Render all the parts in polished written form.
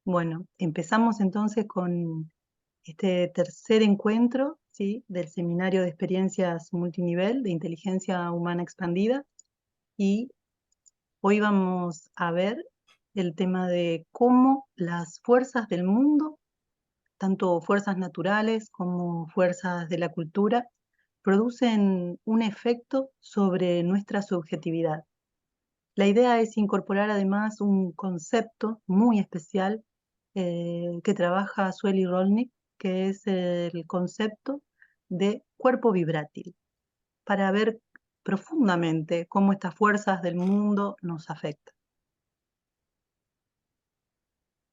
Bueno, empezamos entonces con este tercer encuentro, ¿sí?, del Seminario de Experiencias Multinivel de Inteligencia Humana Expandida, y hoy vamos a ver el tema de cómo las fuerzas del mundo, tanto fuerzas naturales como fuerzas de la cultura, producen un efecto sobre nuestra subjetividad. La idea es incorporar además un concepto muy especial que trabaja Sueli Rolnik, que es el concepto de cuerpo vibrátil, para ver profundamente cómo estas fuerzas del mundo nos afectan.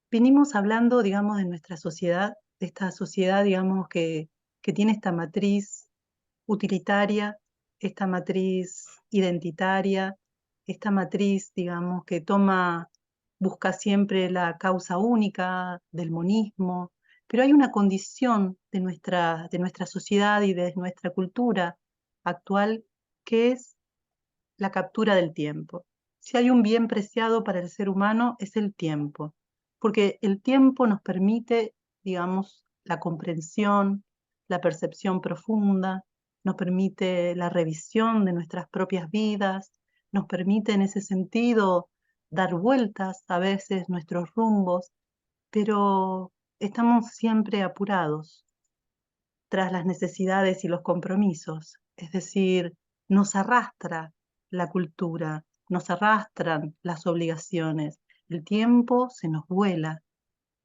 Venimos hablando, digamos, de nuestra sociedad, de esta sociedad, digamos, que tiene esta matriz utilitaria, esta matriz identitaria, esta matriz, digamos, que busca siempre la causa única del monismo, pero hay una condición de nuestra sociedad y de nuestra cultura actual que es la captura del tiempo. Si hay un bien preciado para el ser humano es el tiempo, porque el tiempo nos permite, digamos, la comprensión, la percepción profunda, nos permite la revisión de nuestras propias vidas, nos permite en ese sentido dar vueltas a veces nuestros rumbos, pero estamos siempre apurados tras las necesidades y los compromisos, es decir, nos arrastra la cultura, nos arrastran las obligaciones, el tiempo se nos vuela,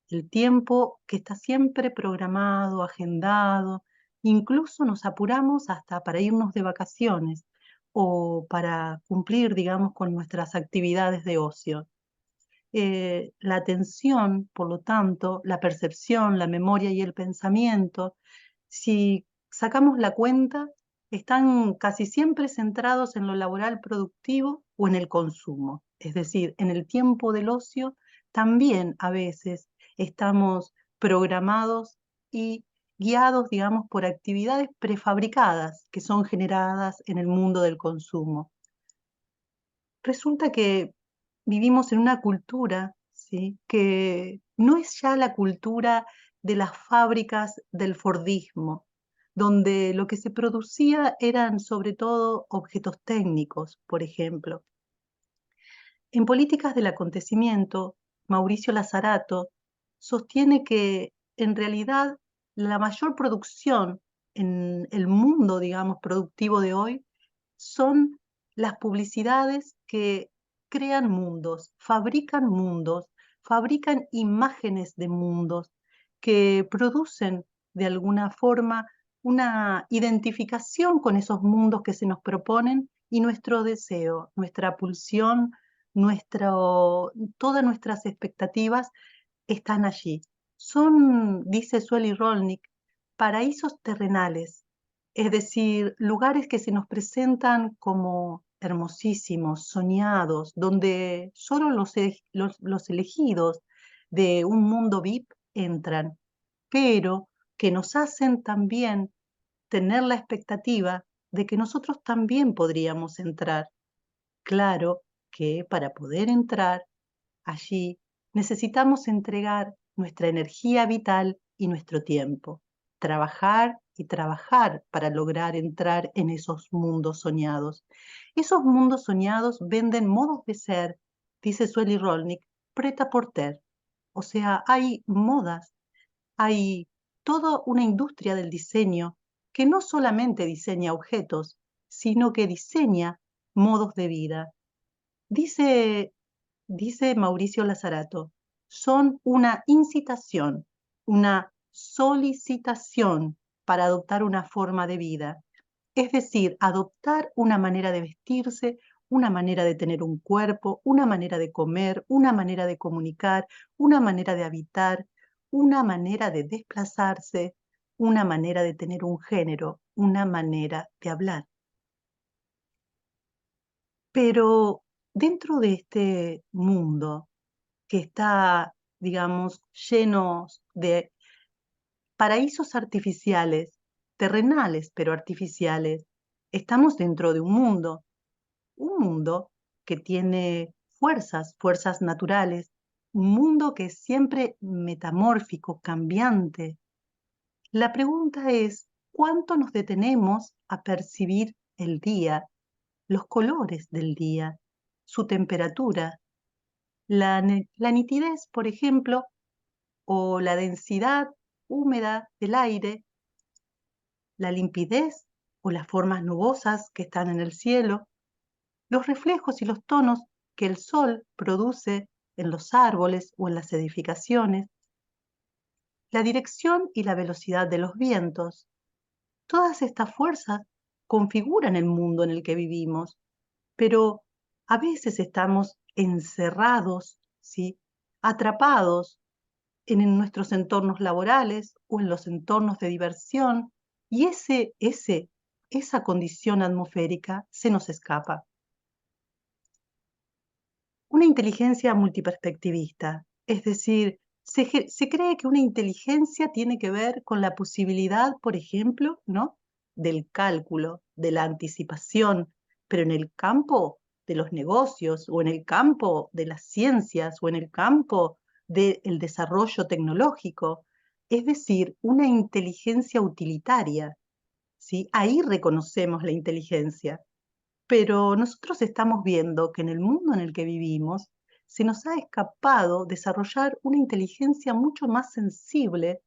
el tiempo que está siempre programado, agendado, incluso nos apuramos hasta para irnos de vacaciones o para cumplir, digamos, con nuestras actividades de ocio. La atención, por lo tanto, la percepción, la memoria y el pensamiento, si sacamos la cuenta, están casi siempre centrados en lo laboral productivo o en el consumo. Es decir, en el tiempo del ocio también a veces estamos programados y guiados, digamos, por actividades prefabricadas que son generadas en el mundo del consumo. Resulta que vivimos en una cultura, ¿sí?, que no es ya la cultura de las fábricas del Fordismo, donde lo que se producía eran sobre todo objetos técnicos, por ejemplo. En Políticas del Acontecimiento, Mauricio Lazarato sostiene que en realidad la mayor producción en el mundo, digamos, productivo de hoy son las publicidades que crean mundos, fabrican imágenes de mundos, que producen de alguna forma una identificación con esos mundos que se nos proponen y nuestro deseo, nuestra pulsión, todas nuestras expectativas están allí. Son, dice Sueli Rolnik, paraísos terrenales, es decir, lugares que se nos presentan como hermosísimos, soñados, donde solo los elegidos de un mundo VIP entran, pero que nos hacen también tener la expectativa de que nosotros también podríamos entrar. Claro que para poder entrar allí necesitamos entregar nuestra energía vital y nuestro tiempo, trabajar y trabajar para lograr entrar en esos mundos soñados. Esos mundos soñados venden modos de ser, dice Sueli Rolnik, prêt-à-porter. O sea, hay modas, hay toda una industria del diseño que no solamente diseña objetos, sino que diseña modos de vida. Dice Dice Mauricio Lazarato, son una incitación, una solicitación para adoptar una forma de vida, es decir, adoptar una manera de vestirse, una manera de tener un cuerpo, una manera de comer, una manera de comunicar, una manera de habitar, una manera de desplazarse, una manera de tener un género, una manera de hablar. Pero dentro de este mundo que está, digamos, lleno de paraísos artificiales, terrenales, pero artificiales, estamos dentro de un mundo que tiene fuerzas naturales un mundo que es siempre metamórfico, cambiante. La pregunta es, ¿cuánto nos detenemos a percibir el día, los colores del día, su temperatura, la nitidez, por ejemplo, o la densidad húmeda del aire, la limpidez o las formas nubosas que están en el cielo, los reflejos y los tonos que el sol produce en los árboles o en las edificaciones, la dirección y la velocidad de los vientos? Todas estas fuerzas configuran el mundo en el que vivimos, pero a veces estamos encerrados, ¿sí? Atrapados en nuestros entornos laborales o en los entornos de diversión, y esa condición atmosférica se nos escapa. Una inteligencia multiperspectivista, es decir, se cree que una inteligencia tiene que ver con la posibilidad, por ejemplo, ¿no?, del cálculo, de la anticipación, pero en el campo de los negocios o en el campo de las ciencias o en el campo del desarrollo tecnológico, es decir, una inteligencia utilitaria, ¿sí? Ahí reconocemos la inteligencia. Pero nosotros estamos viendo que en el mundo en el que vivimos se nos ha escapado desarrollar una inteligencia mucho más sensible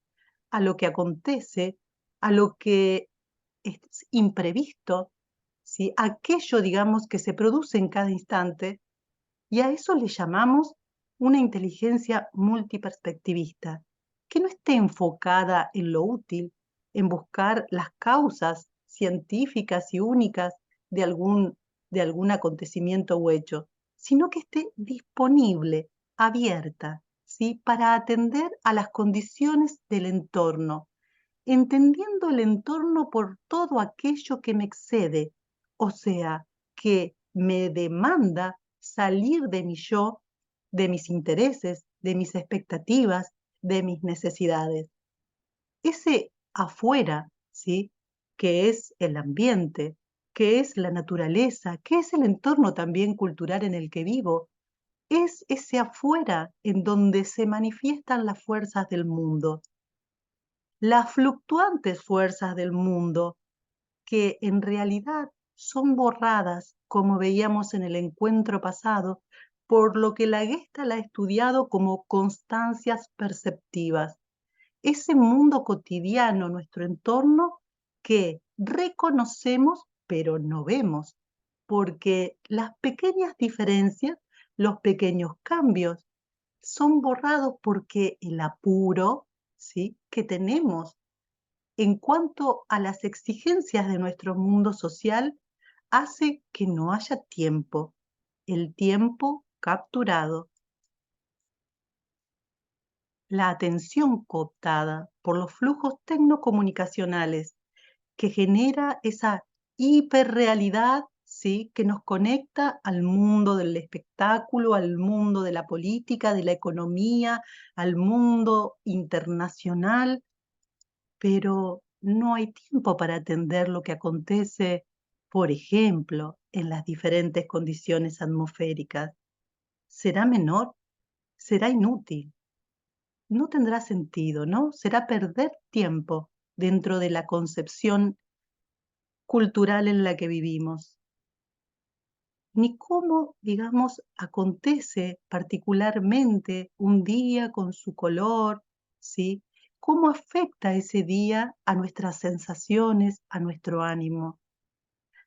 a lo que acontece, a lo que es imprevisto, ¿sí? Aquello, digamos, que se produce en cada instante, y a eso le llamamos una inteligencia multiperspectivista, que no esté enfocada en lo útil, en buscar las causas científicas y únicas de de algún acontecimiento o hecho, sino que esté disponible, abierta, ¿sí?, para atender a las condiciones del entorno, entendiendo el entorno por todo aquello que me excede, o sea, que me demanda salir de mi yo, de mis intereses, de mis expectativas, de mis necesidades. Ese afuera, ¿sí?, que es el ambiente, que es la naturaleza, que es el entorno también cultural en el que vivo, es ese afuera en donde se manifiestan las fuerzas del mundo, las fluctuantes fuerzas del mundo, que en realidad son borradas, como veíamos en el encuentro pasado, por lo que la Gestalt ha estudiado como constancias perceptivas. Ese mundo cotidiano, nuestro entorno, que reconocemos pero no vemos, porque las pequeñas diferencias, los pequeños cambios, son borrados porque el apuro, ¿sí?, que tenemos en cuanto a las exigencias de nuestro mundo social hace que no haya tiempo, el tiempo capturado, la atención cooptada por los flujos tecnocomunicacionales que genera esa hiperrealidad, ¿sí?, que nos conecta al mundo del espectáculo, al mundo de la política, de la economía, al mundo internacional, pero no hay tiempo para atender lo que acontece, por ejemplo, en las diferentes condiciones atmosféricas. ¿Será menor? ¿Será inútil? No tendrá sentido, ¿no? Será perder tiempo dentro de la concepción cultural en la que vivimos. Ni cómo, digamos, acontece particularmente un día con su color, ¿sí? ¿Cómo afecta ese día a nuestras sensaciones, a nuestro ánimo?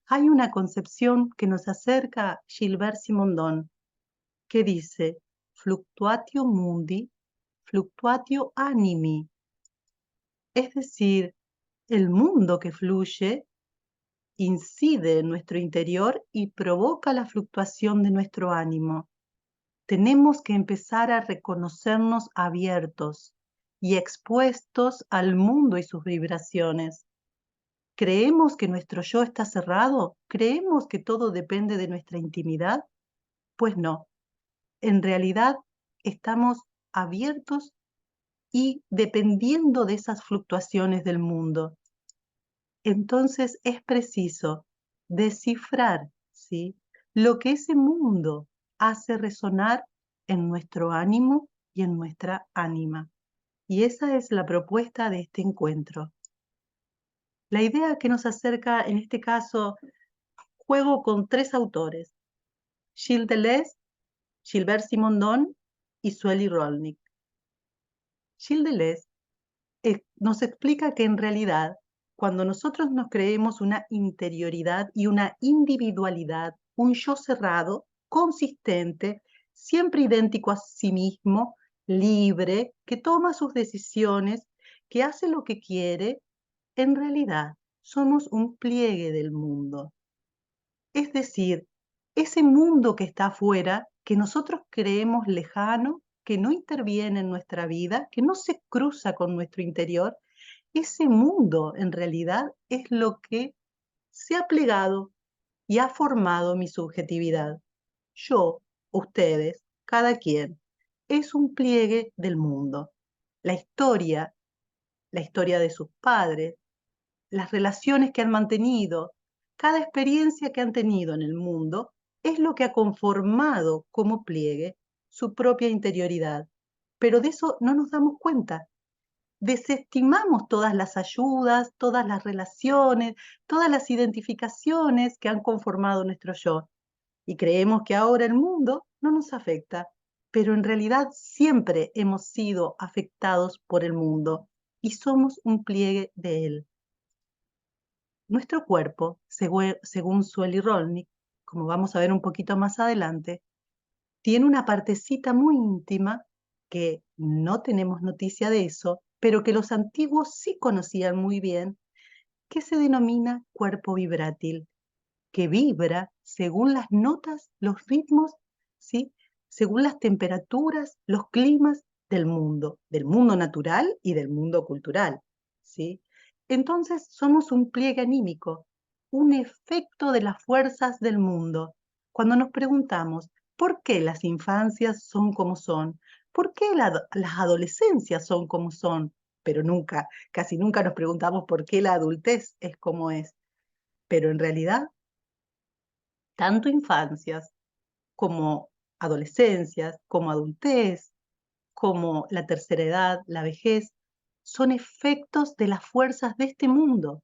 Hay una concepción que nos acerca Gilbert Simondon, que dice, fluctuatio mundi, fluctuatio animi, es decir, el mundo que fluye incide en nuestro interior y provoca la fluctuación de nuestro ánimo. Tenemos que empezar a reconocernos abiertos y expuestos al mundo y sus vibraciones. ¿Creemos que nuestro yo está cerrado? ¿Creemos que todo depende de nuestra intimidad? Pues no. En realidad estamos abiertos y dependiendo de esas fluctuaciones del mundo. Entonces es preciso descifrar, ¿sí?, lo que ese mundo hace resonar en nuestro ánimo y en nuestra ánima. Y esa es la propuesta de este encuentro. La idea que nos acerca, en este caso, juego con 3 autores, Gilles Deleuze, Gilbert Simondon y Sueli Rolnik. Gilles Deleuze nos explica que en realidad, cuando nosotros nos creemos una interioridad y una individualidad, un yo cerrado, consistente, siempre idéntico a sí mismo, libre, que toma sus decisiones, que hace lo que quiere, en realidad somos un pliegue del mundo. Es decir, ese mundo que está afuera, que nosotros creemos lejano, que no interviene en nuestra vida, que no se cruza con nuestro interior, ese mundo en realidad es lo que se ha plegado y ha formado mi subjetividad. Yo, ustedes, cada quien, es un pliegue del mundo. La historia de sus padres, las relaciones que han mantenido, cada experiencia que han tenido en el mundo, es lo que ha conformado como pliegue su propia interioridad. Pero de eso no nos damos cuenta. Desestimamos todas las ayudas, todas las relaciones, todas las identificaciones que han conformado nuestro yo. Y creemos que ahora el mundo no nos afecta, pero en realidad siempre hemos sido afectados por el mundo y somos un pliegue de él. Nuestro cuerpo, según Sueli Rolnik, como vamos a ver un poquito más adelante, tiene una partecita muy íntima que no tenemos noticia de eso, pero que los antiguos sí conocían muy bien, que se denomina cuerpo vibrátil, que vibra según las notas, los ritmos, ¿sí? Según las temperaturas, los climas del mundo natural y del mundo cultural, ¿sí? Entonces somos un pliegue anímico, un efecto de las fuerzas del mundo. Cuando nos preguntamos, ¿por qué las infancias son como son? ¿Por qué las adolescencias son como son? Pero nunca, casi nunca nos preguntamos por qué la adultez es como es. Pero en realidad tanto infancias como adolescencias, como adultez, como la tercera edad, la vejez, son efectos de las fuerzas de este mundo.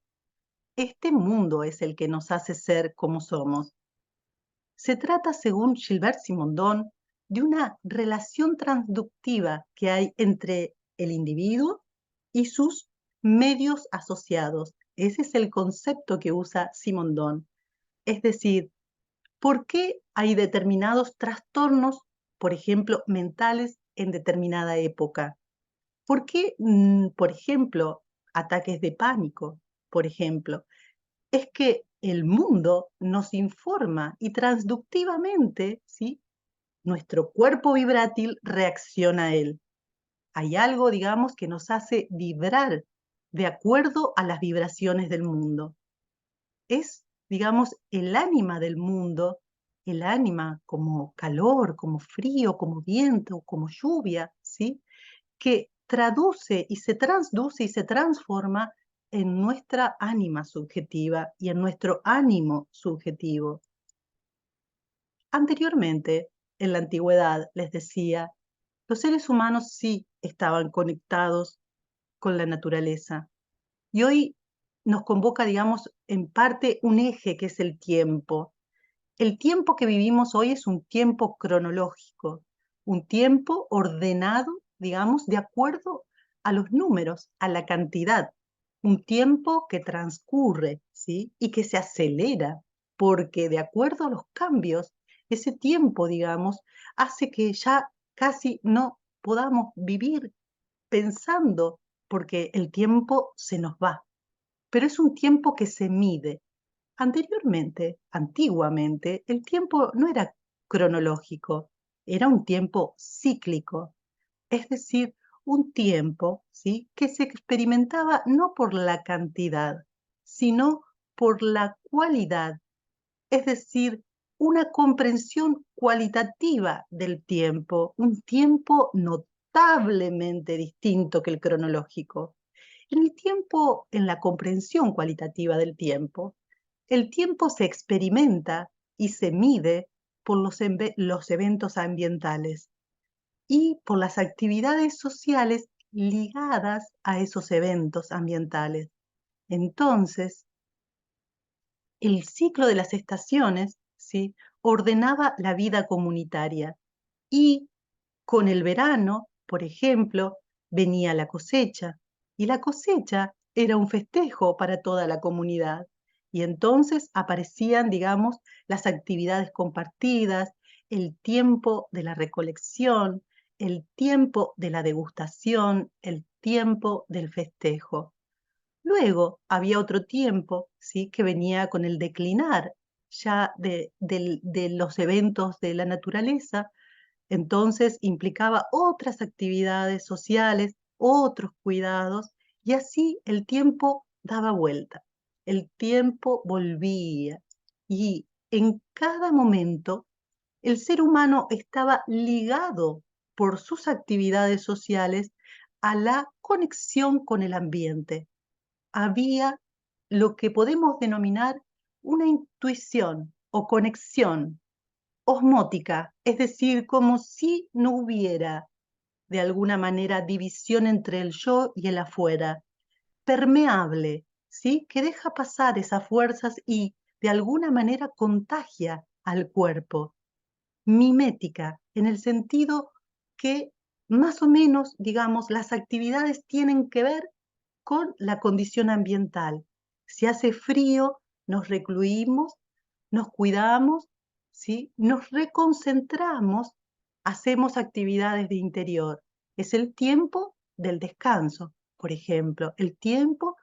Este mundo es el que nos hace ser como somos. Se trata, según Gilbert Simondon, de una relación transductiva que hay entre el individuo y sus medios asociados. Ese es el concepto que usa Simondon. Es decir, ¿por qué hay determinados trastornos, por ejemplo, mentales en determinada época? ¿Por qué, por ejemplo, ataques de pánico, por ejemplo? Es que el mundo nos informa y transductivamente, ¿sí? Nuestro cuerpo vibrátil reacciona a él. Hay algo, digamos, que nos hace vibrar de acuerdo a las vibraciones del mundo. Es, digamos, el ánima del mundo, el ánima como calor, como frío, como viento, como lluvia, ¿sí? Que traduce y se transduce y se transforma en nuestra ánima subjetiva y en nuestro ánimo subjetivo. Anteriormente, en la antigüedad, les decía, los seres humanos sí estaban conectados con la naturaleza. Y hoy nos convoca, digamos, en parte un eje que es el tiempo. El tiempo que vivimos hoy es un tiempo cronológico, un tiempo ordenado, digamos, de acuerdo a los números, a la cantidad, un tiempo que transcurre, ¿sí? Y que se acelera, porque de acuerdo a los cambios, ese tiempo, digamos, hace que ya casi no podamos vivir pensando, porque el tiempo se nos va, pero es un tiempo que se mide. Anteriormente, antiguamente, el tiempo no era cronológico, era un tiempo cíclico, es decir, un tiempo, ¿sí? Que se experimentaba no por la cantidad, sino por la cualidad, es decir, una comprensión cualitativa del tiempo, un tiempo notablemente distinto que el cronológico. En el tiempo, en la comprensión cualitativa del tiempo, el tiempo se experimenta y se mide por los eventos ambientales. y por las actividades sociales ligadas a esos eventos ambientales. Entonces, el ciclo de las estaciones, ¿sí?, ordenaba la vida comunitaria y con el verano, por ejemplo, venía la cosecha y la cosecha era un festejo para toda la comunidad. Y entonces aparecían, digamos, las actividades compartidas, el tiempo de la recolección, el tiempo de la degustación, el tiempo del festejo. Luego había otro tiempo, ¿sí?, que venía con el declinar ya de los eventos de la naturaleza. Entonces implicaba otras actividades sociales, otros cuidados, y así el tiempo daba vuelta, el tiempo volvía, y en cada momento el ser humano estaba ligado por sus actividades sociales a la conexión con el ambiente. Había lo que podemos denominar una intuición o conexión osmótica, es decir, como si no hubiera de alguna manera división entre el yo y el afuera, permeable, ¿sí?, que deja pasar esas fuerzas y de alguna manera contagia al cuerpo, mimética, en el sentido que más o menos, digamos, las actividades tienen que ver con la condición ambiental. Si hace frío, nos recluimos, nos cuidamos, ¿sí?, nos reconcentramos, hacemos actividades de interior. Es el tiempo del descanso, por ejemplo, el tiempo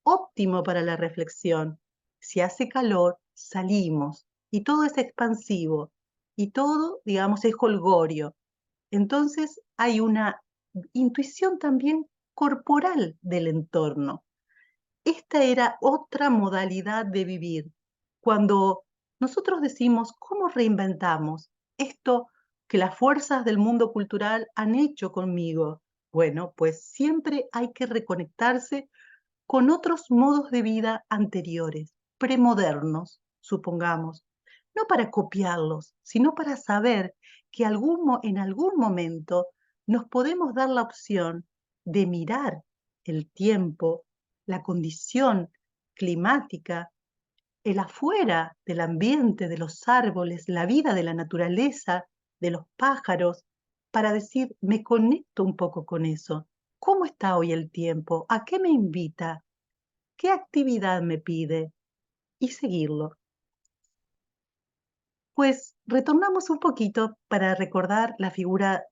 óptimo para la reflexión. Si hace calor, salimos y todo es expansivo y todo, digamos, es holgorio. Entonces hay una intuición también corporal del entorno. Esta era otra modalidad de vivir. Cuando nosotros decimos, ¿cómo reinventamos esto que las fuerzas del mundo cultural han hecho conmigo? Bueno, pues siempre hay que reconectarse con otros modos de vida anteriores, premodernos, supongamos, no para copiarlos, sino para saber que en algún momento nos podemos dar la opción de mirar el tiempo, la condición climática, el afuera del ambiente, de los árboles, la vida de la naturaleza, de los pájaros, para decir, me conecto un poco con eso. ¿Cómo está hoy el tiempo? ¿A qué me invita? ¿Qué actividad me pide? Y seguirlo. Pues retornamos un poquito para recordar la figura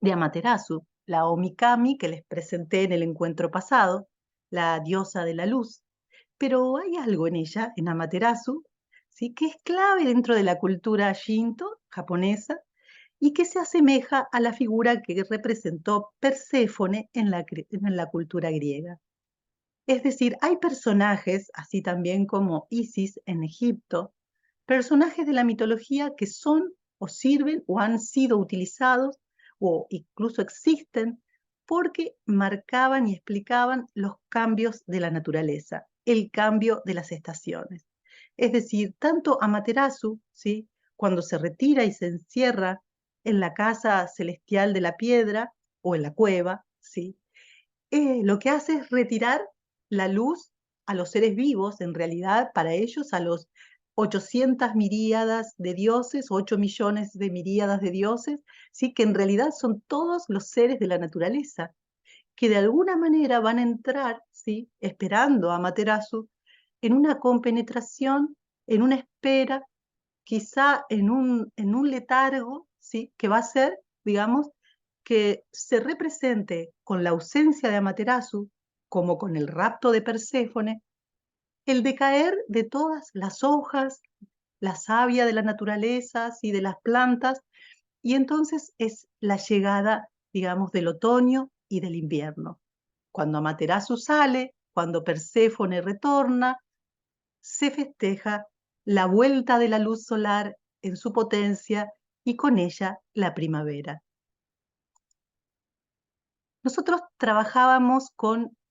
de Amaterasu, la Omikami que les presenté en el encuentro pasado, la diosa de la luz. Pero hay algo en ella, en Amaterasu, ¿sí?, que es clave dentro de la cultura Shinto japonesa y que se asemeja a la figura que representó Perséfone en la cultura griega. Es decir, hay personajes, así también como Isis en Egipto, personajes de la mitología que son o sirven o han sido utilizados o incluso existen porque marcaban y explicaban los cambios de la naturaleza, el cambio de las estaciones. Es decir, tanto Amaterasu, ¿sí?, cuando se retira y se encierra en la casa celestial de la piedra o en la cueva, ¿sí?, lo que hace es retirar la luz a los seres vivos, en realidad para ellos a los 800 miríadas de dioses, 8 millones de miríadas de dioses, ¿sí?, que en realidad son todos los seres de la naturaleza, que de alguna manera van a entrar, ¿sí?, esperando a Amaterasu, en una compenetración, en una espera, quizá en un letargo, ¿sí?, que va a ser, digamos, que se represente con la ausencia de Amaterasu, como con el rapto de Perséfone, el decaer de todas las hojas, la savia de la naturaleza y de las plantas, y entonces es la llegada, digamos, del otoño y del invierno. Cuando Amaterasu sale, cuando Perséfone retorna, se festeja la vuelta de la luz solar en su potencia y con ella la primavera. Nosotros trabajábamos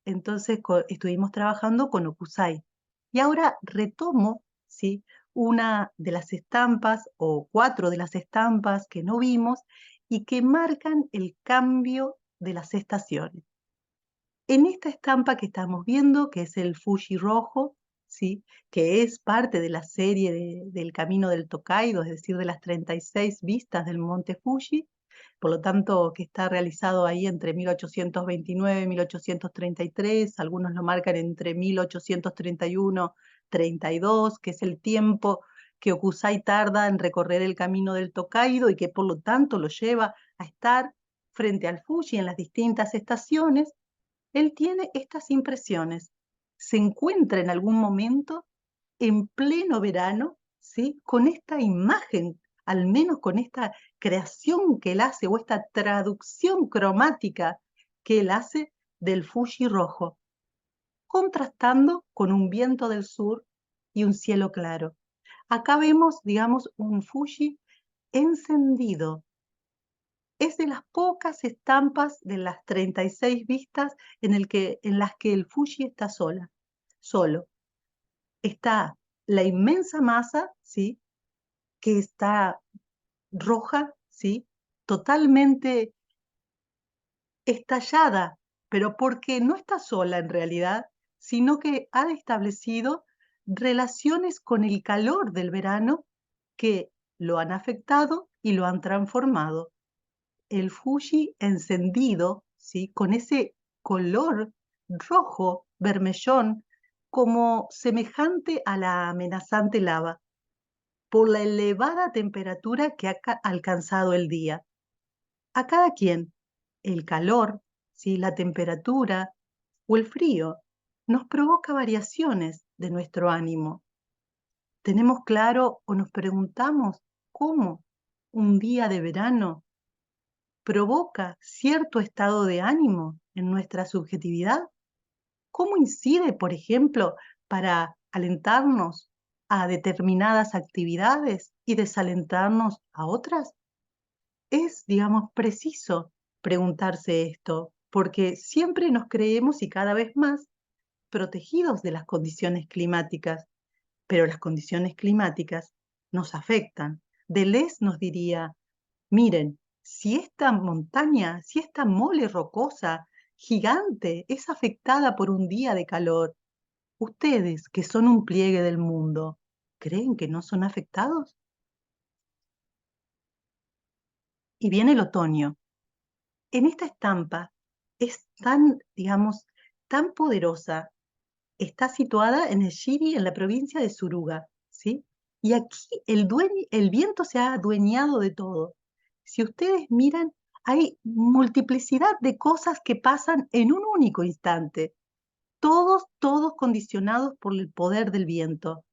estuvimos trabajando con Okusai. Y ahora retomo, ¿sí?, una de las estampas o 4 de las estampas que no vimos y que marcan el cambio de las estaciones. En esta estampa que estamos viendo, que es el Fuji rojo, ¿sí? Que es parte de la serie del Camino del Tokaido, es decir, de las 36 vistas del monte Fuji, por lo tanto, que está realizado ahí entre 1829 y 1833, algunos lo marcan entre 1831 y 32, que es el tiempo que Hokusai tarda en recorrer el Camino del Tokaido y que por lo tanto lo lleva a estar frente al Fuji en las distintas estaciones. Él tiene estas impresiones. Se encuentra en algún momento en pleno verano, ¿sí? Con esta imagen, al menos con esta creación que él hace o esta traducción cromática que él hace del Fuji rojo, contrastando con un viento del sur y un cielo claro. Acá vemos, digamos, un Fuji encendido. Es de las pocas estampas de las 36 vistas en las que el Fuji está solo. Está la inmensa masa, ¿sí? Que está roja, ¿sí? Totalmente estallada, pero porque no está sola en realidad, sino que ha establecido relaciones con el calor del verano que lo han afectado y lo han transformado. El Fuji encendido, ¿sí? Con ese color rojo, vermellón, como semejante a la amenazante lava, por la elevada temperatura que ha alcanzado el día. A cada quien, el calor, ¿sí? La temperatura o el frío nos provoca variaciones de nuestro ánimo. Tenemos claro o nos preguntamos cómo un día de verano provoca cierto estado de ánimo en nuestra subjetividad? ¿Cómo incide, por ejemplo, para alentarnos a determinadas actividades y desalentarnos a otras? Es, digamos, preciso preguntarse esto, porque siempre nos creemos y cada vez más protegidos de las condiciones climáticas, pero las condiciones climáticas nos afectan. Deleuze nos diría: miren, si esta montaña, si esta mole rocosa gigante es afectada por un día de calor, ustedes, que son un pliegue del mundo, ¿creen que no son afectados? Y viene el otoño. En esta estampa es tan, digamos, tan poderosa. Está situada en el Shiri, en la provincia de Suruga, ¿sí? Y aquí el viento se ha adueñado de todo. Si ustedes miran, hay multiplicidad de cosas que pasan en un único instante, todos condicionados por el poder del viento.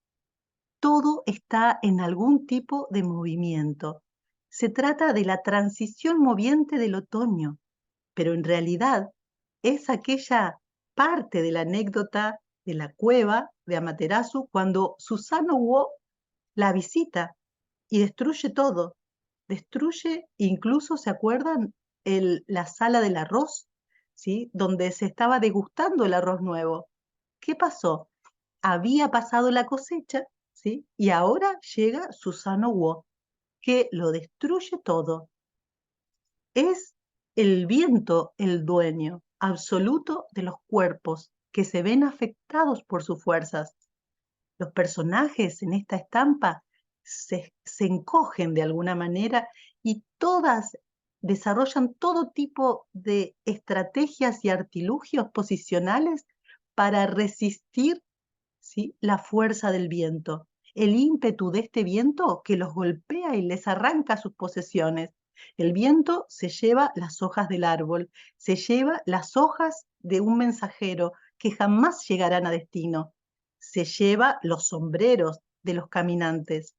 Todo está en algún tipo de movimiento. Se trata de la transición moviente del otoño, pero en realidad es aquella parte de la anécdota de la cueva de Amaterasu cuando Susano Wo la visita y destruye todo. Destruye, incluso, ¿se acuerdan? La sala del arroz, ¿sí? Donde se estaba degustando el arroz nuevo. ¿Qué pasó? Había pasado la cosecha, ¿sí? Y ahora llega Susano Wo, que lo destruye todo. Es el viento el dueño absoluto de los cuerpos que se ven afectados por sus fuerzas. Los personajes en esta estampa se encogen de alguna manera y todas desarrollan todo tipo de estrategias y artilugios posicionales para resistir, ¿sí? La fuerza del viento, el ímpetu de este viento que los golpea y les arranca sus posesiones. El viento se lleva las hojas del árbol, se lleva las hojas de un mensajero que jamás llegarán a destino, se lleva los sombreros de los caminantes,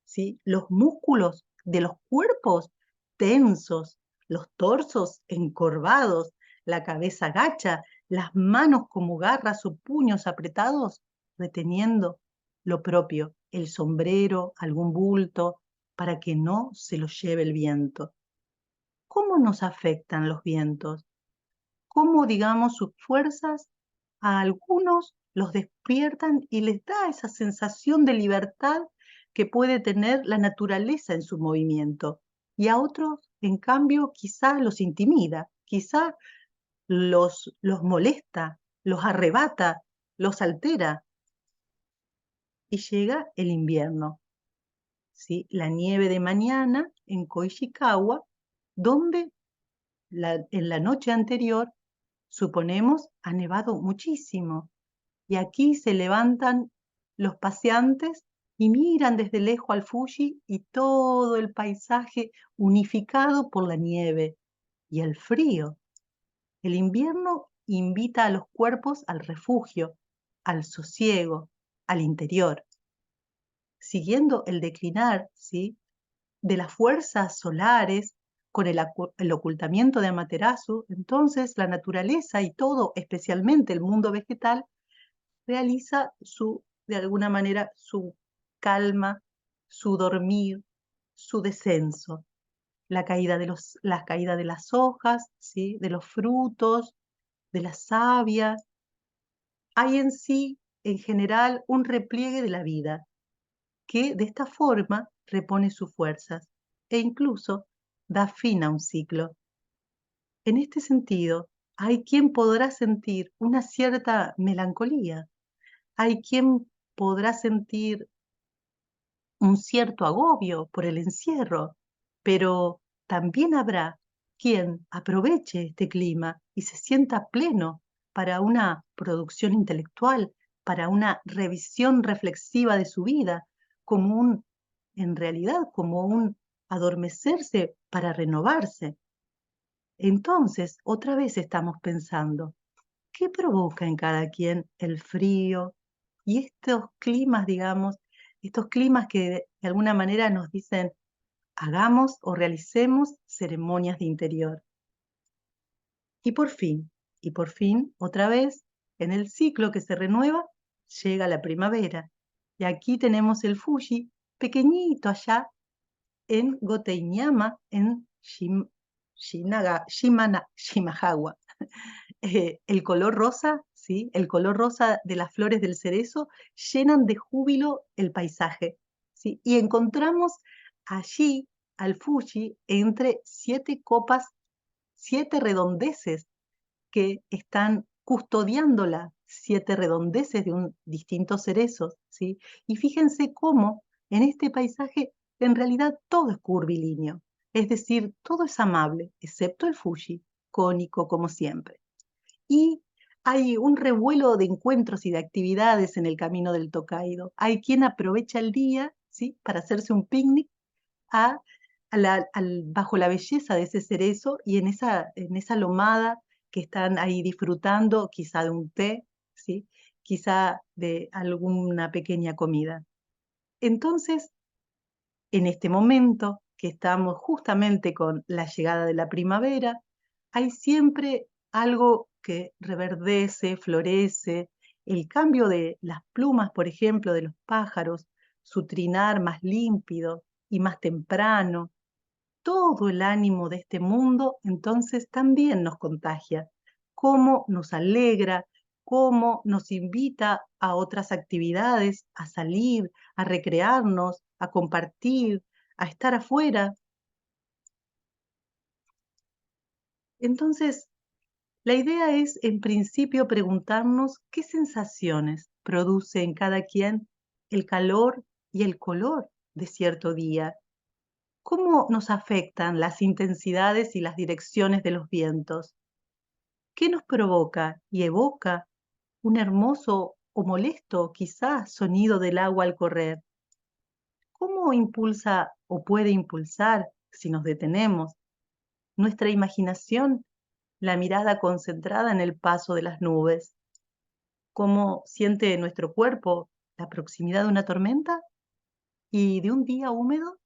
¿sí? Los músculos de los cuerpos tensos, los torsos encorvados, la cabeza gacha, las manos como garras o puños apretados, reteniendo lo propio, el sombrero, algún bulto, para que no se lo lleve el viento. ¿Cómo nos afectan los vientos? ¿Cómo, digamos, sus fuerzas a algunos los despiertan y les da esa sensación de libertad que puede tener la naturaleza en su movimiento? Y a otros En cambio, quizá los intimida, quizá los molesta, los arrebata, los altera. Y llega el invierno, ¿sí? La nieve de mañana en Koishikawa, donde en la noche anterior, suponemos, ha nevado muchísimo. Y aquí se levantan los paseantes y miran desde lejos al Fuji y todo el paisaje unificado por la nieve y el frío. El invierno invita a los cuerpos al refugio, al sosiego, al interior, siguiendo el declinar, ¿sí?, de las fuerzas solares con el ocultamiento de Amaterasu. Entonces la naturaleza y todo, especialmente el mundo vegetal, realiza de alguna manera, su calma, su dormir, su descenso, la caída de las hojas, ¿sí?, de los frutos, de la savia. Hay en sí, en general, un repliegue de la vida, que de esta forma repone sus fuerzas e incluso da fin a un ciclo. En este sentido, hay quien podrá sentir una cierta melancolía, hay quien podrá sentir un cierto agobio por el encierro, pero también habrá quien aproveche este clima y se sienta pleno para una producción intelectual, para una revisión reflexiva de su vida, en realidad, como un adormecerse para renovarse. Entonces, otra vez estamos pensando, ¿qué provoca en cada quien el frío y estos climas, digamos, estos climas que de alguna manera nos dicen, hagamos o realicemos ceremonias de interior? Y por fin, otra vez, en el ciclo que se renueva, llega la primavera. Y aquí tenemos el Fuji, pequeñito allá en Goteinyama, en Shimahagawa. El color rosa, ¿sí? El color rosa de las flores del cerezo llenan de júbilo el paisaje, ¿sí? Y encontramos allí al Fuji entre 7 copas, 7 redondeces que están custodiándola, 7 redondeces de distintos cerezos, ¿sí? Y fíjense cómo en este paisaje en realidad todo es curvilíneo, es decir, todo es amable, excepto el Fuji, cónico como siempre. Y hay un revuelo de encuentros y de actividades en el camino del Tokaido. Hay quien aprovecha el día, ¿sí?, para hacerse un picnic a, bajo la belleza de ese cerezo y en esa lomada que están ahí disfrutando quizá de un té, ¿sí?, quizá de alguna pequeña comida. Entonces, en este momento que estamos justamente con la llegada de la primavera, hay siempre algo que reverdece, florece, el cambio de las plumas, por ejemplo, de los pájaros, su trinar más límpido y más temprano, todo el ánimo de este mundo, entonces también nos contagia, cómo nos alegra, cómo nos invita a otras actividades, a salir, a recrearnos, a compartir, a estar afuera. Entonces, la idea es, en principio, preguntarnos qué sensaciones produce en cada quien el calor y el color de cierto día. ¿Cómo nos afectan las intensidades y las direcciones de los vientos? ¿Qué nos provoca y evoca un hermoso o molesto, quizás, sonido del agua al correr? ¿Cómo impulsa o puede impulsar, si nos detenemos, nuestra imaginación, la mirada concentrada en el paso de las nubes? ¿Cómo siente nuestro cuerpo la proximidad de una tormenta y de un día húmedo?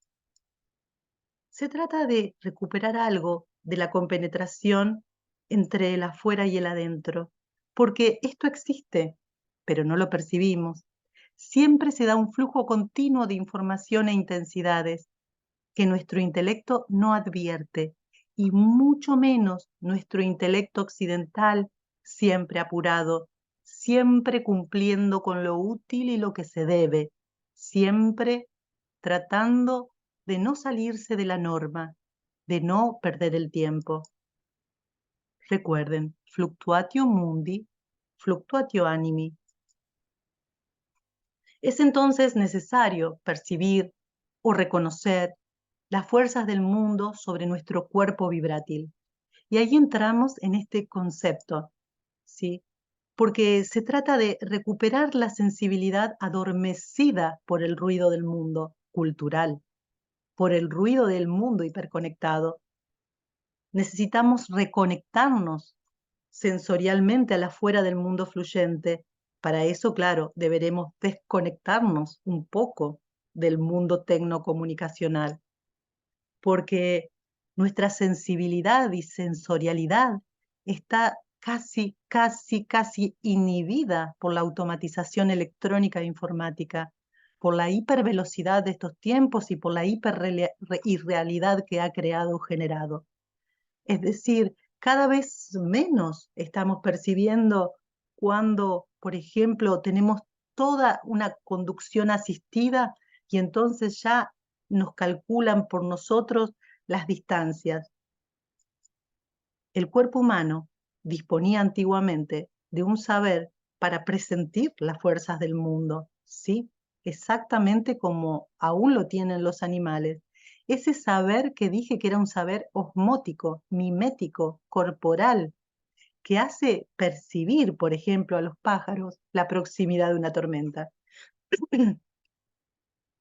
Se trata de recuperar algo de la compenetración entre el afuera y el adentro, porque esto existe, pero no lo percibimos. Siempre se da un flujo continuo de información e intensidades que nuestro intelecto no advierte, y mucho menos nuestro intelecto occidental, siempre apurado, siempre cumpliendo con lo útil y lo que se debe, siempre tratando de no salirse de la norma. de no perder el tiempo. Recuerden, fluctuatio mundi, fluctuatio animi. Es entonces necesario percibir o reconocer las fuerzas del mundo sobre nuestro cuerpo vibrátil. Y ahí entramos en este concepto, ¿sí? Porque se trata de recuperar la sensibilidad adormecida por el ruido del mundo cultural, por el ruido del mundo hiperconectado. Necesitamos reconectarnos sensorialmente a la fuera del mundo fluyente. Para eso, claro, deberemos desconectarnos un poco del mundo tecnocomunicacional, porque nuestra sensibilidad y sensorialidad está casi inhibida por la automatización electrónica e informática, por la hipervelocidad de estos tiempos y por la hiperrealidad que ha creado o generado. Es decir, cada vez menos estamos percibiendo cuando, por ejemplo, tenemos toda una conducción asistida y entonces ya nos calculan por nosotros las distancias. El cuerpo humano disponía antiguamente de un saber para presentir las fuerzas del mundo, ¿sí? Exactamente como aún lo tienen los animales. Ese saber que dije que era un saber osmótico, mimético, corporal, que hace percibir, por ejemplo, a los pájaros la proximidad de una tormenta.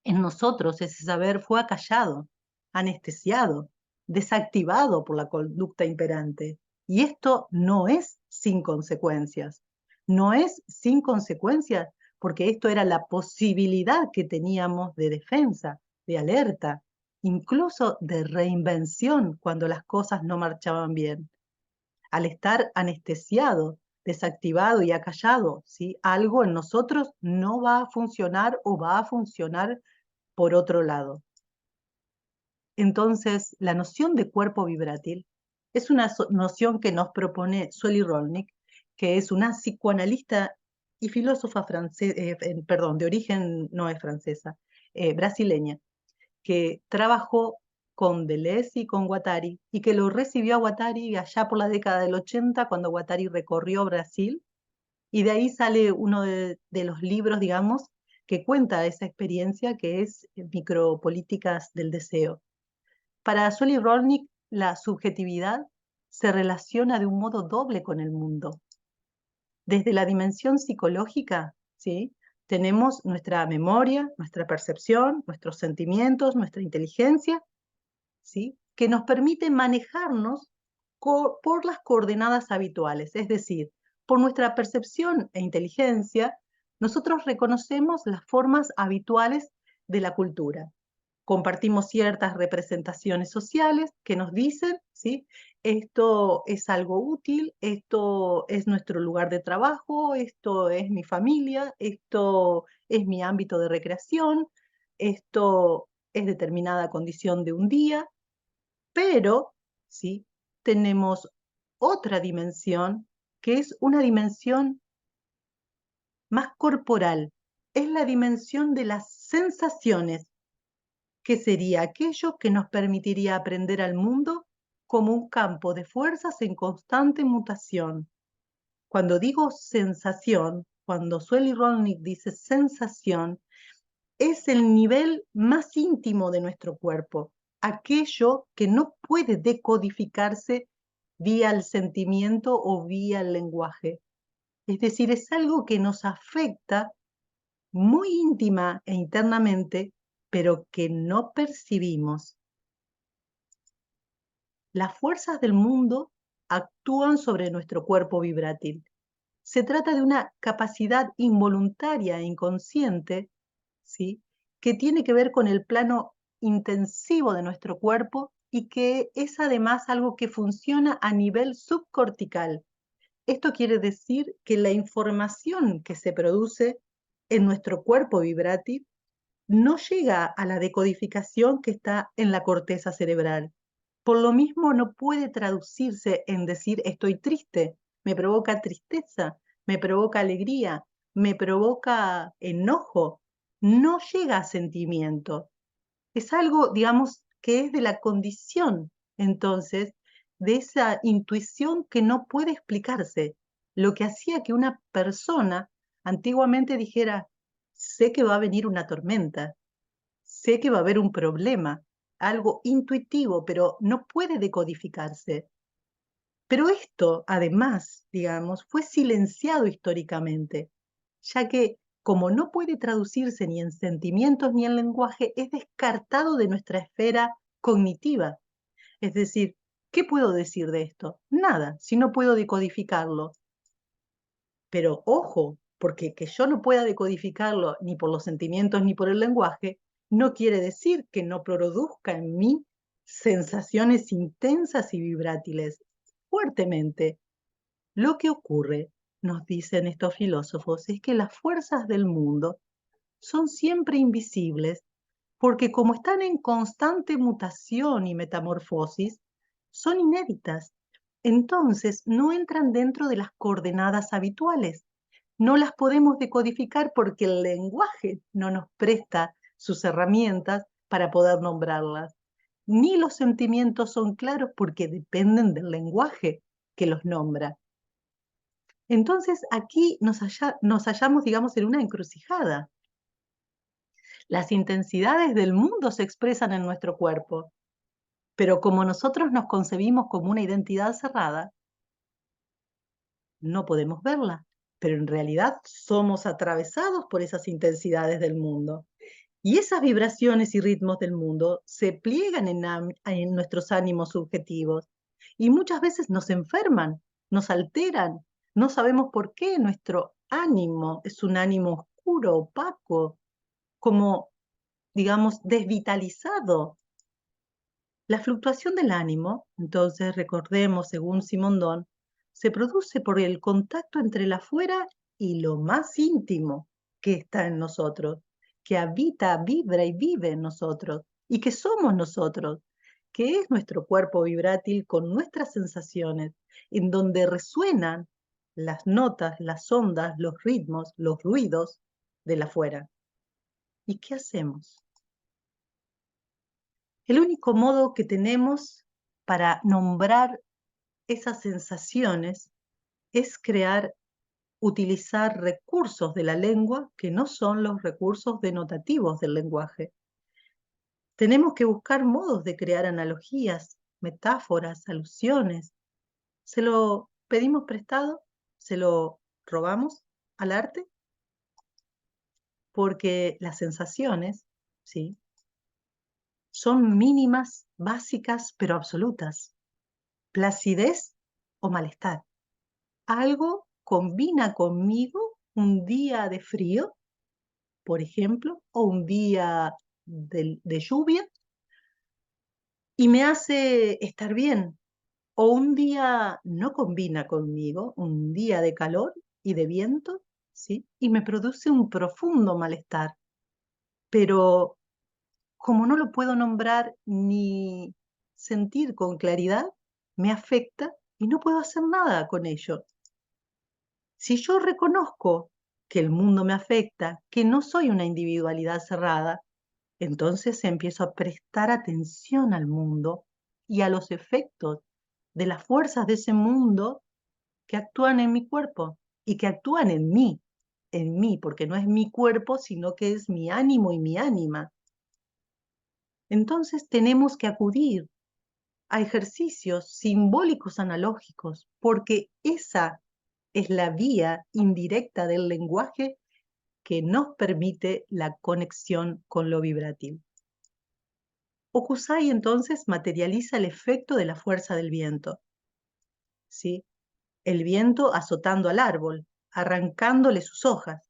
En nosotros ese saber fue acallado, anestesiado, desactivado por la conducta imperante. Y esto no es sin consecuencias. No es sin consecuencias porque esto era la posibilidad que teníamos de defensa, de alerta, incluso de reinvención cuando las cosas no marchaban bien. Al estar anestesiado, desactivado y acallado, ¿sí? Algo en nosotros no va a funcionar o va a funcionar por otro lado. Entonces, la noción de cuerpo vibrátil es una noción que nos propone Sueli Rolnik, que es una psicoanalista y filósofa de origen no es francesa, brasileña, que trabajó con Deleuze y con Guattari, y que lo recibió a Guattari allá por la década del 80, cuando Guattari recorrió Brasil, y de ahí sale uno de los libros, digamos, que cuenta esa experiencia, que es Micropolíticas del Deseo. Para Sully Rolnick, la subjetividad se relaciona de un modo doble con el mundo. Desde la dimensión psicológica, ¿sí? Tenemos nuestra memoria, nuestra percepción, nuestros sentimientos, nuestra inteligencia, ¿sí? Que nos permite manejarnos por las coordenadas habituales, es decir, por nuestra percepción e inteligencia, nosotros reconocemos las formas habituales de la cultura. Compartimos ciertas representaciones sociales que nos dicen, ¿sí? Esto es algo útil, esto es nuestro lugar de trabajo, esto es mi familia, esto es mi ámbito de recreación, esto es determinada condición de un día, pero, ¿sí? Tenemos otra dimensión que es una dimensión más corporal, es la dimensión de las sensaciones, que sería aquello que nos permitiría aprender al mundo como un campo de fuerzas en constante mutación. Cuando digo sensación, cuando Sueli Rolnik dice sensación, es el nivel más íntimo de nuestro cuerpo, aquello que no puede decodificarse vía el sentimiento o vía el lenguaje. Es decir, es algo que nos afecta muy íntima e internamente, pero que no percibimos. Las fuerzas del mundo actúan sobre nuestro cuerpo vibrátil. Se trata de una capacidad involuntaria e inconsciente, ¿sí? Que tiene que ver con el plano intensivo de nuestro cuerpo y que es además algo que funciona a nivel subcortical. Esto quiere decir que la información que se produce en nuestro cuerpo vibrátil no llega a la decodificación que está en la corteza cerebral. Por lo mismo, no puede traducirse en decir estoy triste, me provoca tristeza, me provoca alegría, me provoca enojo. No llega a sentimiento. Es algo, digamos, que es de la condición Entonces, de esa intuición que no puede explicarse, lo que hacía que una persona antiguamente dijera, sé que va a venir una tormenta, sé que va a haber un problema, algo intuitivo, pero no puede decodificarse. Pero esto, además, digamos, fue silenciado históricamente, ya que como no puede traducirse ni en sentimientos ni en lenguaje, es descartado de nuestra esfera cognitiva. Es decir, ¿qué puedo decir de esto? Nada, si no puedo decodificarlo. Pero ojo, porque que yo no pueda decodificarlo ni por los sentimientos ni por el lenguaje, no quiere decir que no produzca en mí sensaciones intensas y vibrátiles fuertemente. Lo que ocurre, nos dicen estos filósofos, es que las fuerzas del mundo son siempre invisibles porque como están en constante mutación y metamorfosis, son inéditas. Entonces no entran dentro de las coordenadas habituales. No las podemos decodificar porque el lenguaje no nos presta sus herramientas para poder nombrarlas. Ni los sentimientos son claros porque dependen del lenguaje que los nombra. Entonces aquí nos hallamos, digamos, en una encrucijada. Las intensidades del mundo se expresan en nuestro cuerpo, pero como nosotros nos concebimos como una identidad cerrada, no podemos verla, pero en realidad somos atravesados por esas intensidades del mundo. Y esas vibraciones y ritmos del mundo se pliegan en nuestros ánimos subjetivos y muchas veces nos enferman, nos alteran. No sabemos por qué nuestro ánimo es un ánimo oscuro, opaco, como, digamos, desvitalizado. La fluctuación del ánimo, entonces recordemos, según Simondon, se produce por el contacto entre el afuera y lo más íntimo que está en nosotros, que habita, vibra y vive en nosotros, y que somos nosotros, que es nuestro cuerpo vibrátil con nuestras sensaciones, en donde resuenan las notas, las ondas, los ritmos, los ruidos del afuera. ¿Y qué hacemos? El único modo que tenemos para nombrar esas sensaciones es utilizar recursos de la lengua que no son los recursos denotativos del lenguaje. Tenemos que buscar modos de crear analogías, metáforas, alusiones. ¿Se lo pedimos prestado? ¿Se lo robamos al arte? Porque las sensaciones, ¿sí?, son mínimas, básicas, pero absolutas. Placidez o malestar. Algo combina conmigo un día de frío, por ejemplo, o un día de lluvia, y me hace estar bien. O un día no combina conmigo, un día de calor y de viento, ¿sí? Y me produce un profundo malestar. Pero como no lo puedo nombrar ni sentir con claridad, me afecta y no puedo hacer nada con ello. Si yo reconozco que el mundo me afecta, que no soy una individualidad cerrada, entonces empiezo a prestar atención al mundo y a los efectos de las fuerzas de ese mundo que actúan en mi cuerpo y que actúan en mí, porque no es mi cuerpo, sino que es mi ánimo y mi ánima. Entonces tenemos que acudir a ejercicios simbólicos analógicos, porque esa es la vía indirecta del lenguaje que nos permite la conexión con lo vibrátil. Hokusai entonces materializa el efecto de la fuerza del viento, ¿sí? El viento azotando al árbol, arrancándole sus hojas,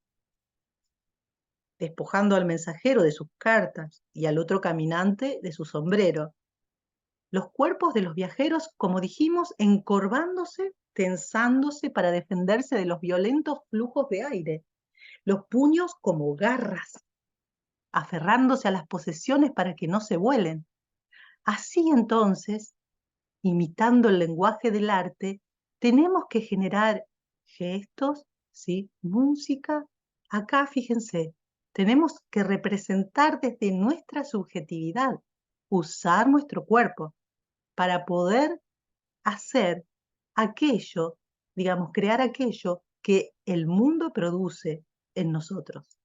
despojando al mensajero de sus cartas y al otro caminante de su sombrero. Los cuerpos de los viajeros, como dijimos, encorvándose, tensándose para defenderse de los violentos flujos de aire. Los puños como garras, aferrándose a las posesiones para que no se vuelen. Así entonces, imitando el lenguaje del arte, tenemos que generar gestos, ¿sí?, música. Acá, fíjense, tenemos que representar desde nuestra subjetividad, usar nuestro cuerpo para poder hacer aquello, digamos, crear aquello que el mundo produce en nosotros.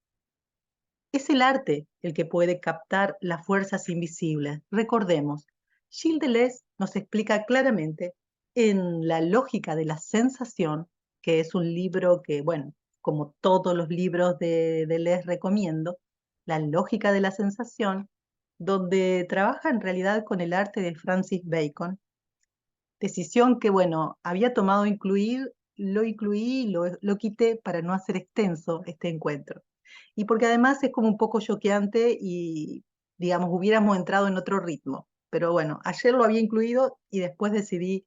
Es el arte el que puede captar las fuerzas invisibles. Recordemos, Gilles Deleuze nos explica claramente en La lógica de la sensación, que es un libro que, bueno, como todos los libros de Deleuze recomiendo, La lógica de la sensación, donde trabaja en realidad con el arte de Francis Bacon, decisión que, bueno, había tomado lo incluí y lo quité para no hacer extenso este encuentro. Y porque además es como un poco choqueante y, digamos, hubiéramos entrado en otro ritmo. Pero bueno, ayer lo había incluido y después decidí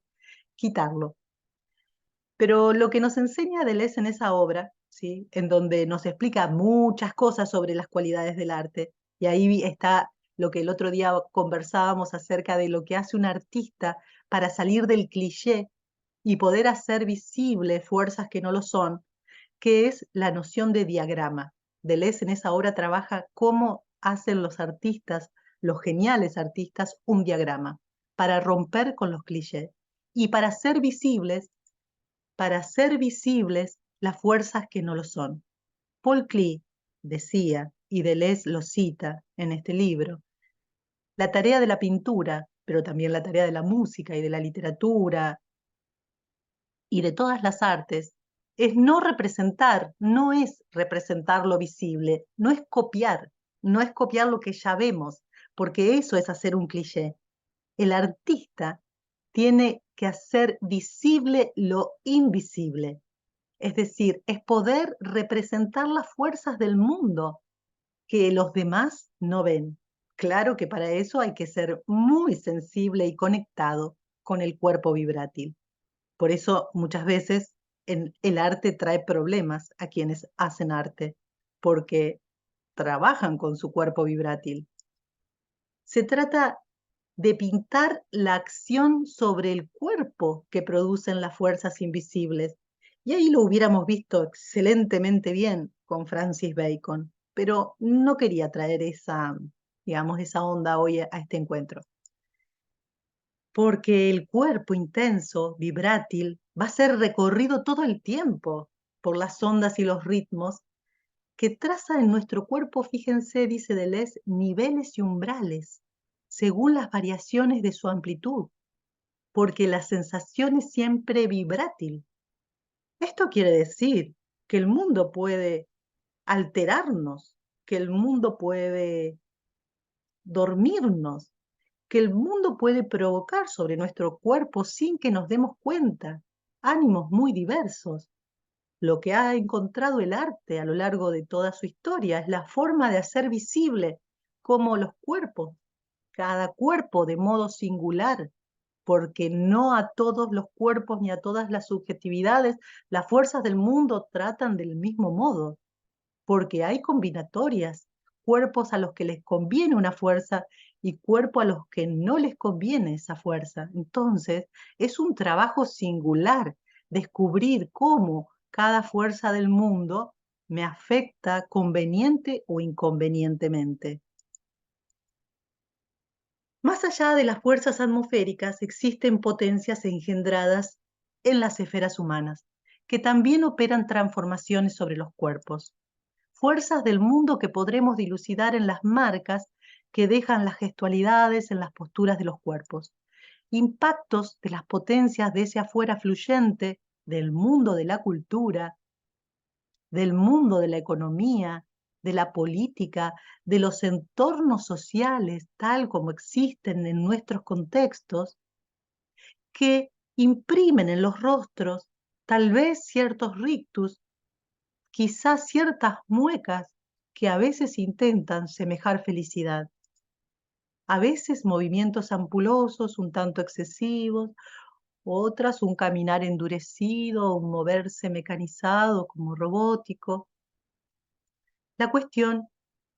quitarlo. Pero lo que nos enseña Deleuze en esa obra, ¿sí? En donde nos explica muchas cosas sobre las cualidades del arte, y ahí está lo que el otro día conversábamos acerca de lo que hace un artista para salir del cliché y poder hacer visibles fuerzas que no lo son, que es la noción de diagrama. Deleuze en esa obra trabaja cómo hacen los artistas, los geniales artistas, un diagrama para romper con los clichés y para hacer visibles las fuerzas que no lo son. Paul Klee decía, y Deleuze lo cita en este libro, la tarea de la pintura, pero también la tarea de la música y de la literatura y de todas las artes, es no representar, no es representar lo visible, no es copiar lo que ya vemos, porque eso es hacer un cliché. El artista tiene que hacer visible lo invisible. Es decir, es poder representar las fuerzas del mundo que los demás no ven. Claro que para eso hay que ser muy sensible y conectado con el cuerpo vibrátil. Por eso muchas veces el arte trae problemas a quienes hacen arte, porque trabajan con su cuerpo vibrátil. Se trata de pintar la acción sobre el cuerpo que producen las fuerzas invisibles. Y ahí lo hubiéramos visto excelentemente bien con Francis Bacon, pero no quería traer esa, digamos, esa onda hoy a este encuentro. Porque el cuerpo intenso, vibrátil, va a ser recorrido todo el tiempo por las ondas y los ritmos que traza en nuestro cuerpo, fíjense, dice Deleuze, niveles y umbrales, según las variaciones de su amplitud, porque la sensación es siempre vibrátil. Esto quiere decir que el mundo puede alterarnos, que el mundo puede dormirnos, que el mundo puede provocar sobre nuestro cuerpo sin que nos demos cuenta, ánimos muy diversos. Lo que ha encontrado el arte a lo largo de toda su historia es la forma de hacer visible cómo los cuerpos, cada cuerpo de modo singular, porque no a todos los cuerpos ni a todas las subjetividades, las fuerzas del mundo tratan del mismo modo, porque hay combinatorias, cuerpos a los que les conviene una fuerza y cuerpos a los que no les conviene esa fuerza. Entonces, es un trabajo singular descubrir cómo cada fuerza del mundo me afecta conveniente o inconvenientemente. Más allá de las fuerzas atmosféricas, existen potencias engendradas en las esferas humanas, que también operan transformaciones sobre los cuerpos. Fuerzas del mundo que podremos dilucidar en las marcas que dejan las gestualidades en las posturas de los cuerpos. Impactos de las potencias de ese afuera fluyente, del mundo de la cultura, del mundo de la economía, de la política, de los entornos sociales tal como existen en nuestros contextos, que imprimen en los rostros tal vez ciertos rictus, quizás ciertas muecas que a veces intentan semejar felicidad. A veces movimientos ampulosos, un tanto excesivos, otras un caminar endurecido, un moverse mecanizado como robótico. La cuestión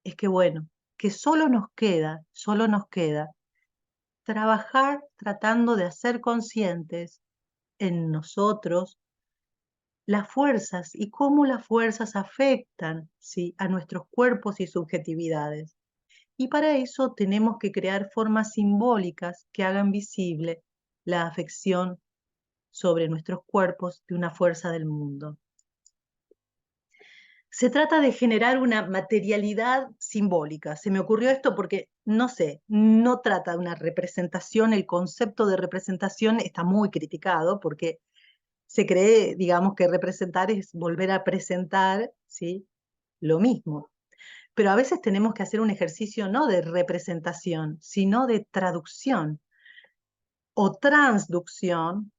es que, bueno, que solo nos queda trabajar tratando de hacer conscientes en nosotros las fuerzas y cómo las fuerzas afectan, ¿sí?, a nuestros cuerpos y subjetividades. Y para eso tenemos que crear formas simbólicas que hagan visible la afección sobre nuestros cuerpos de una fuerza del mundo. Se trata de generar una materialidad simbólica. Se me ocurrió esto porque, no sé, no trata de una representación, el concepto de representación está muy criticado porque se cree, digamos, que representar es volver a presentar, ¿sí?, lo mismo. Pero a veces tenemos que hacer un ejercicio no de representación, sino de traducción o transducción,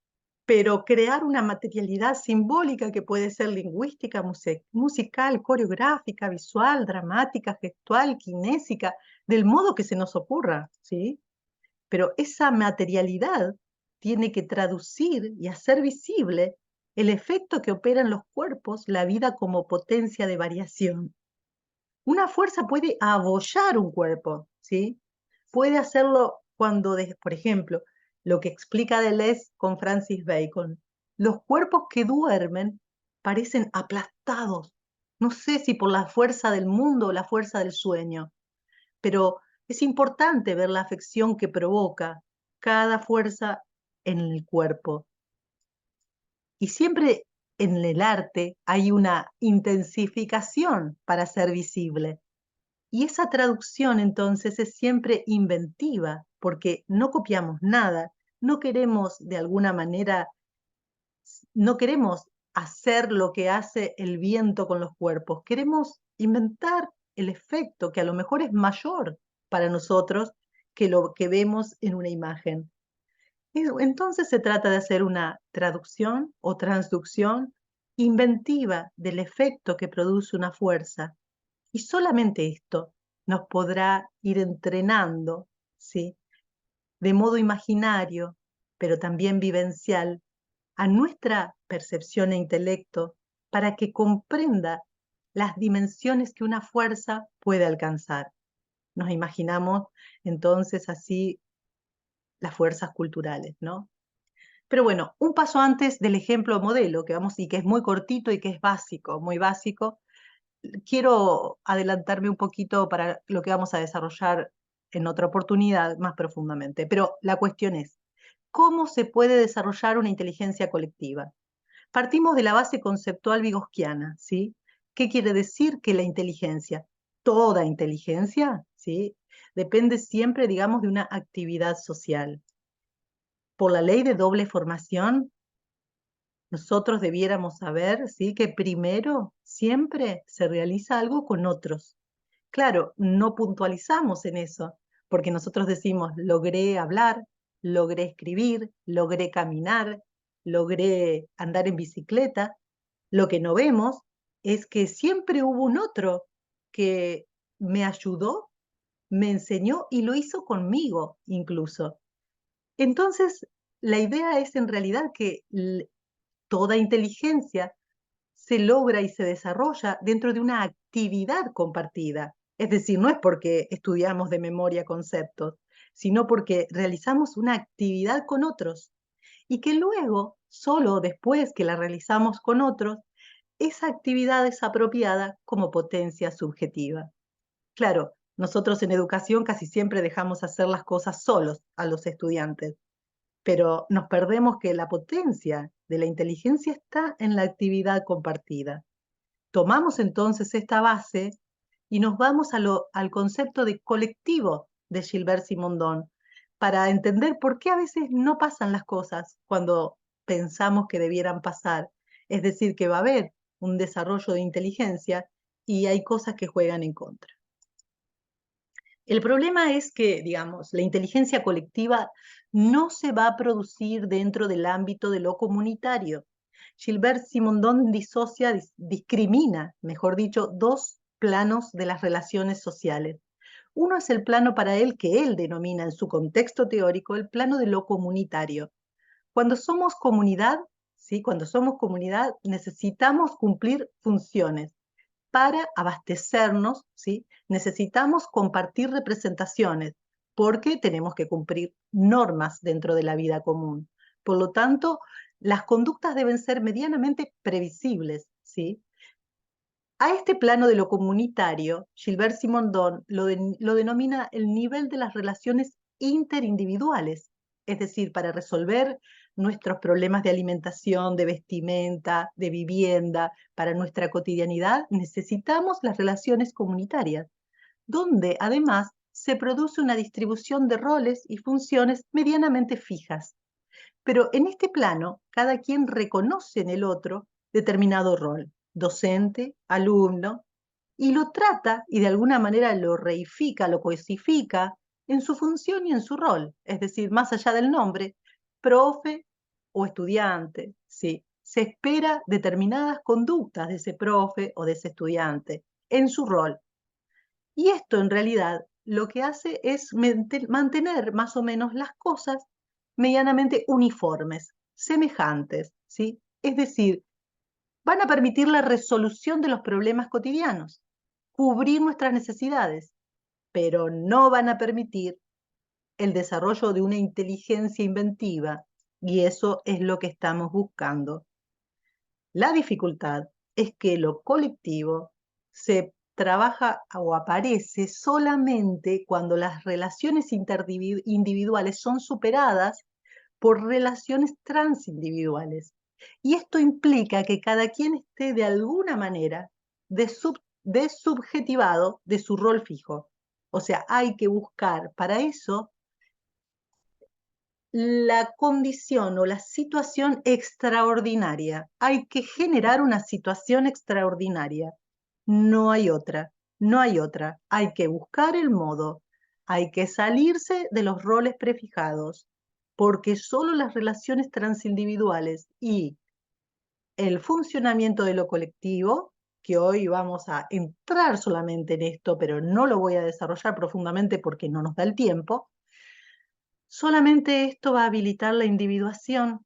pero crear una materialidad simbólica que puede ser lingüística, musical, coreográfica, visual, dramática, gestual, kinésica, del modo que se nos ocurra, ¿sí? Pero esa materialidad tiene que traducir y hacer visible el efecto que opera en los cuerpos la vida como potencia de variación. Una fuerza puede abollar un cuerpo, ¿sí? Puede hacerlo cuando, por ejemplo, lo que explica Deleuze con Francis Bacon, los cuerpos que duermen parecen aplastados. No sé si por la fuerza del mundo o la fuerza del sueño, pero es importante ver la afección que provoca cada fuerza en el cuerpo. Y siempre en el arte hay una intensificación para ser visible. Y esa traducción entonces es siempre inventiva, porque no copiamos nada, no queremos de alguna manera, no queremos hacer lo que hace el viento con los cuerpos, queremos inventar el efecto que a lo mejor es mayor para nosotros que lo que vemos en una imagen. Entonces se trata de hacer una traducción o transducción inventiva del efecto que produce una fuerza. Y solamente esto nos podrá ir entrenando, ¿sí?, de modo imaginario, pero también vivencial, a nuestra percepción e intelecto para que comprenda las dimensiones que una fuerza puede alcanzar. Nos imaginamos entonces así las fuerzas culturales, ¿no? Pero bueno, un paso antes del ejemplo modelo que vamos y que es muy cortito y que es básico, muy básico, quiero adelantarme un poquito para lo que vamos a desarrollar en otra oportunidad más profundamente. Pero la cuestión es, ¿cómo se puede desarrollar una inteligencia colectiva? Partimos de la base conceptual vygotskiana, ¿sí? ¿Qué quiere decir que la inteligencia? Toda inteligencia, ¿sí?, depende siempre, digamos, de una actividad social. Por la ley de doble formación, nosotros debiéramos saber, ¿sí?, que primero siempre se realiza algo con otros. Claro, no puntualizamos en eso, porque nosotros decimos, logré hablar, logré escribir, logré caminar, logré andar en bicicleta. Lo que no vemos es que siempre hubo un otro que me ayudó, me enseñó y lo hizo conmigo incluso. Entonces, la idea es en realidad que toda inteligencia se logra y se desarrolla dentro de una actividad compartida. Es decir, no es porque estudiamos de memoria conceptos, sino porque realizamos una actividad con otros y que luego, solo después que la realizamos con otros, esa actividad es apropiada como potencia subjetiva. Claro, nosotros en educación casi siempre dejamos hacer las cosas solos a los estudiantes, pero nos perdemos que la potencia de la inteligencia está en la actividad compartida. Tomamos entonces esta base y nos vamos al concepto de colectivo de Gilbert Simondon para entender por qué a veces no pasan las cosas cuando pensamos que debieran pasar. Es decir, que va a haber un desarrollo de inteligencia y hay cosas que juegan en contra. El problema es que, digamos, la inteligencia colectiva no se va a producir dentro del ámbito de lo comunitario. Gilbert Simondon discrimina, mejor dicho, dos planos de las relaciones sociales. Uno es el plano para él que él denomina en su contexto teórico el plano de lo comunitario. Cuando somos comunidad, ¿sí? Cuando somos comunidad necesitamos cumplir funciones. Para abastecernos, ¿sí?, necesitamos compartir representaciones, porque tenemos que cumplir normas dentro de la vida común. Por lo tanto, las conductas deben ser medianamente previsibles, ¿sí? A este plano de lo comunitario, Gilbert Simondon lo denomina el nivel de las relaciones interindividuales, es decir, para resolver nuestros problemas de alimentación, de vestimenta, de vivienda, para nuestra cotidianidad, necesitamos las relaciones comunitarias, donde además se produce una distribución de roles y funciones medianamente fijas. Pero en este plano, cada quien reconoce en el otro determinado rol, docente, alumno, y lo trata y de alguna manera lo reifica, lo cosifica en su función y en su rol, es decir, más allá del nombre, profe o estudiante, ¿sí? Se espera determinadas conductas de ese profe o de ese estudiante en su rol. Y esto en realidad lo que hace es mantener más o menos las cosas medianamente uniformes, semejantes, ¿sí? Es decir, van a permitir la resolución de los problemas cotidianos, cubrir nuestras necesidades, pero no van a permitir el desarrollo de una inteligencia inventiva, y eso es lo que estamos buscando. La dificultad es que lo colectivo se trabaja o aparece solamente cuando las relaciones individuales son superadas por relaciones transindividuales. Y esto implica que cada quien esté de alguna manera desubjetivado de su rol fijo. O sea, hay que buscar para eso la condición o la situación extraordinaria. Hay que generar una situación extraordinaria. No hay otra, no hay otra. Hay que buscar el modo. Hay que salirse de los roles prefijados, porque solo las relaciones transindividuales y el funcionamiento de lo colectivo, que hoy vamos a entrar solamente en esto, pero no lo voy a desarrollar profundamente porque no nos da el tiempo, solamente esto va a habilitar la individuación,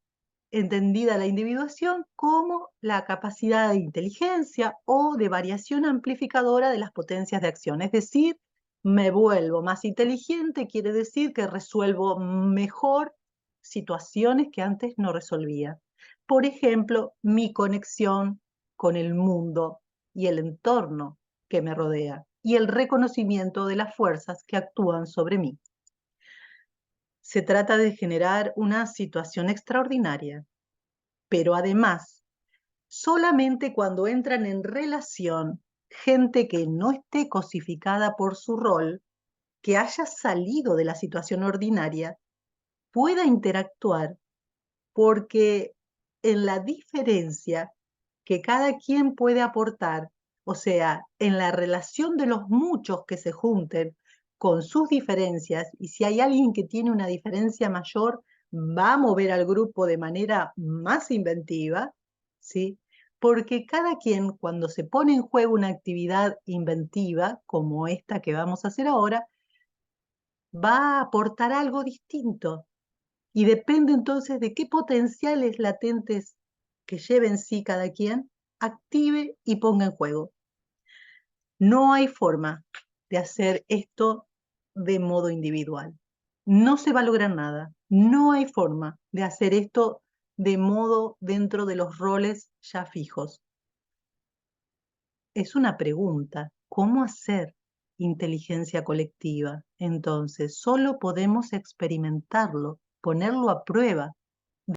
entendida la individuación como la capacidad de inteligencia o de variación amplificadora de las potencias de acción. Es decir, me vuelvo más inteligente, quiere decir que resuelvo mejor situaciones que antes no resolvía. Por ejemplo, mi conexión con el mundo y el entorno que me rodea y el reconocimiento de las fuerzas que actúan sobre mí. Se trata de generar una situación extraordinaria, pero además, solamente cuando entran en relación gente que no esté cosificada por su rol, que haya salido de la situación ordinaria, pueda interactuar, porque en la diferencia que cada quien puede aportar, o sea, en la relación de los muchos que se junten con sus diferencias, y si hay alguien que tiene una diferencia mayor, va a mover al grupo de manera más inventiva, ¿sí? Porque cada quien, cuando se pone en juego una actividad inventiva, como esta que vamos a hacer ahora, va a aportar algo distinto, y depende entonces de qué potenciales latentes que lleve en sí cada quien, active y ponga en juego. No hay forma de hacer esto de modo individual. No se va a lograr nada. No hay forma de hacer esto de modo dentro de los roles ya fijos. Es una pregunta. ¿Cómo hacer inteligencia colectiva? Entonces, solo podemos experimentarlo, ponerlo a prueba,